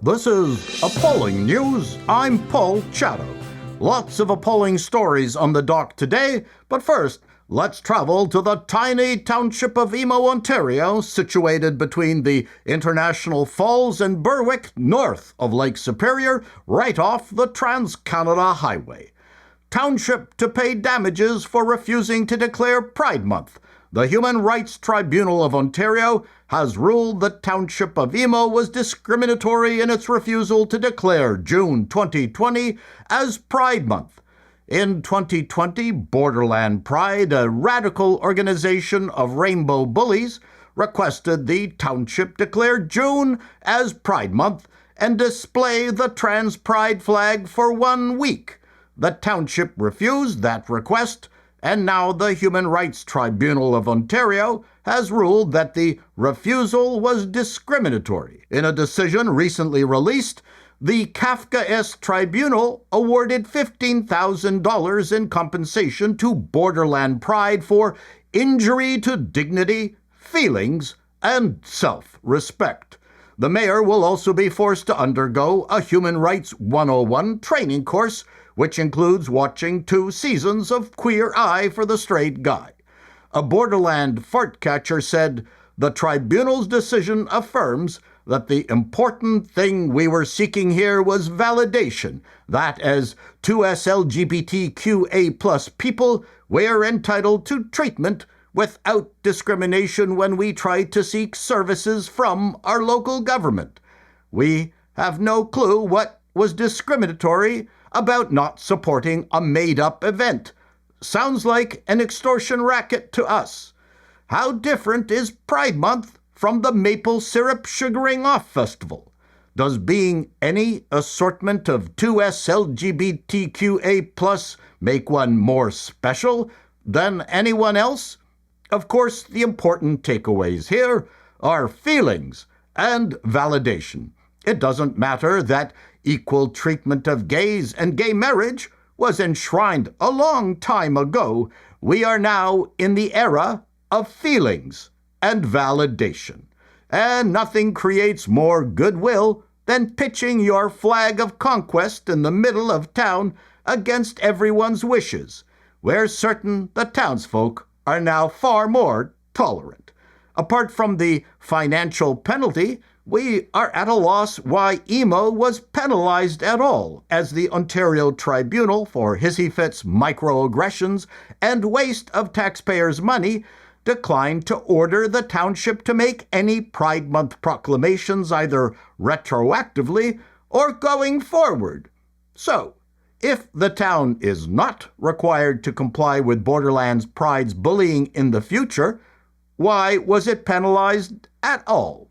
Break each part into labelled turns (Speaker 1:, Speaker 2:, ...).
Speaker 1: This is Appalling News. I'm Paul Chatto. Lots of appalling stories on the dock today, but first, let's travel to the tiny township of Emo, Ontario, situated between the International Falls and Berwick, north of Lake Superior, right off the Trans-Canada Highway. Township to pay damages for refusing to declare Pride Month. The Human Rights Tribunal of Ontario has ruled the township of Emo was discriminatory in its refusal to declare June 2020 as Pride Month. In 2020, Borderland Pride, a radical organization of rainbow bullies, requested the township declare June as Pride Month and display the trans pride flag for 1 week. The township refused that request, and now the Human Rights Tribunal of Ontario has ruled that the refusal was discriminatory. In a decision recently released, the Kafkaesque tribunal awarded $15,000 in compensation to Borderland Pride for injury to dignity, feelings, and self-respect. The mayor will also be forced to undergo a Human Rights 101 training course, which includes watching 2 seasons of Queer Eye for the Straight Guy. A Borderland fart catcher said, "The tribunal's decision affirms that the important thing we were seeking here was validation, that as 2S LGBTQA+ people, we're entitled to treatment without discrimination when we try to seek services from our local government. We have no clue what was discriminatory about not supporting a made-up event. Sounds like an extortion racket to us. How different is Pride Month from the Maple Syrup Sugaring Off Festival? Does being any assortment of 2S LGBTQA+ make one more special than anyone else? Of course, the important takeaways here are feelings and validation. It doesn't matter that equal treatment of gays and gay marriage was enshrined a long time ago. We are now in the era of feelings and validation. And nothing creates more goodwill than pitching your flag of conquest in the middle of town against everyone's wishes. We're certain the townsfolk are now far more tolerant. Apart from the financial penalty, we are at a loss why Emo was penalized at all, as the Ontario Tribunal for Hissy Fit's microaggressions and waste of taxpayers' money declined to order the township to make any Pride Month proclamations either retroactively or going forward. So, if the town is not required to comply with Borderlands Pride's bullying in the future, why was it penalized at all?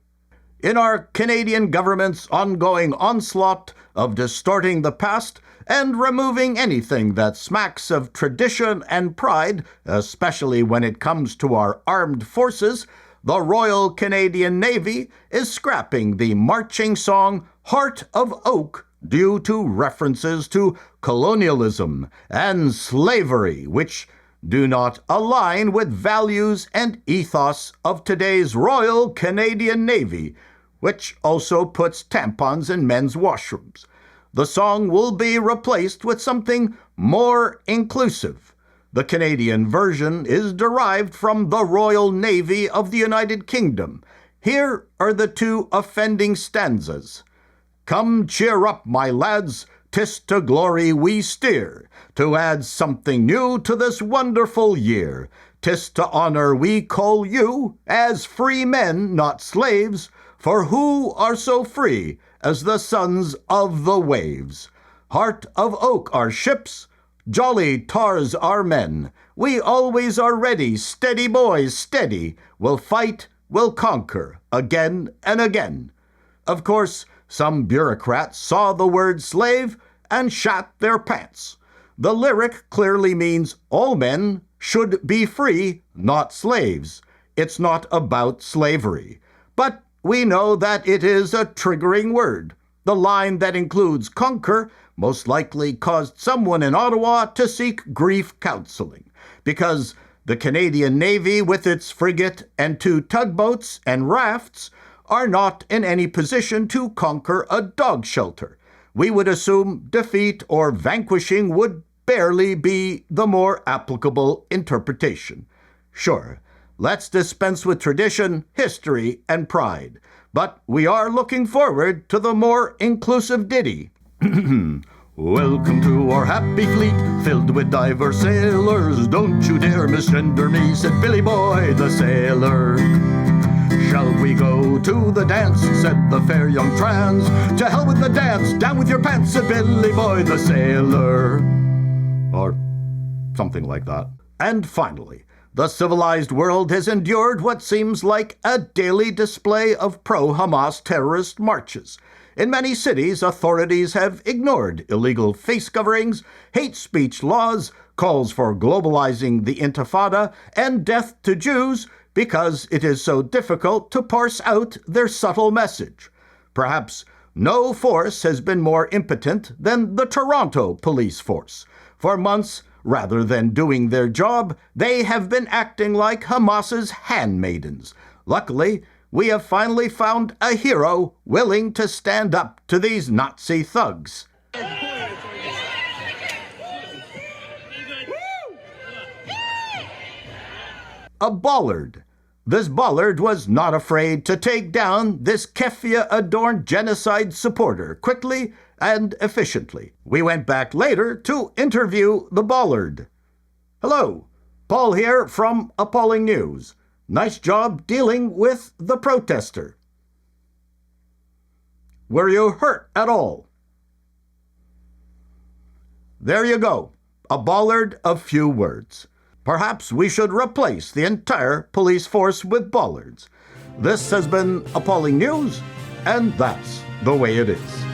Speaker 1: In our Canadian government's ongoing onslaught of distorting the past and removing anything that smacks of tradition and pride, especially when it comes to our armed forces, the Royal Canadian Navy is scrapping the marching song Heart of Oak due to references to colonialism and slavery, which do not align with values and ethos of today's Royal Canadian Navy, which also puts tampons in men's washrooms. The song will be replaced with something more inclusive. The Canadian version is derived from the Royal Navy of the United Kingdom. Here are the 2 offending stanzas. "Come cheer up, my lads, 'tis to glory we steer, to add something new to this wonderful year. 'Tis to honor we call you, as free men, not slaves, for who are so free as the sons of the waves? Heart of Oak our ships, jolly tars our men. We always are ready, steady boys, steady. We'll fight, we'll conquer, again and again." Of course, some bureaucrats saw the word slave and shat their pants. The lyric clearly means all men should be free, not slaves. It's not about slavery. But we know that it is a triggering word. The line that includes conquer most likely caused someone in Ottawa to seek grief counseling, because the Canadian Navy, with its frigate and 2 tugboats and rafts, are not in any position to conquer a dog shelter. We would assume defeat or vanquishing would barely be the more applicable interpretation. Sure, let's dispense with tradition, history, and pride. But we are looking forward to the more inclusive ditty. Welcome to our happy fleet, filled with diverse sailors. Don't you dare misgender me, said Billy Boy the sailor. Shall we go to the dance, said the fair young trans. To hell with the dance, down with your pants, said Billy Boy the sailor. Or something like that. And finally, the civilized world has endured what seems like a daily display of pro-Hamas terrorist marches. In many cities, authorities have ignored illegal face coverings, hate speech laws, calls for globalizing the Intifada, and death to Jews because it is so difficult to parse out their subtle message. Perhaps no force has been more impotent than the Toronto police force. For months, rather than doing their job, they have been acting like Hamas's handmaidens. Luckily, we have finally found a hero willing to stand up to these Nazi thugs. A bollard. This bollard was not afraid to take down this keffiyeh-adorned genocide supporter quickly and efficiently. We went back later to interview the bollard. Hello, Paul here from Appalling News. Nice job dealing with the protester. Were you hurt at all? There you go, a bollard of few words. Perhaps we should replace the entire police force with bollards. This has been Appalling News, and that's the way it is.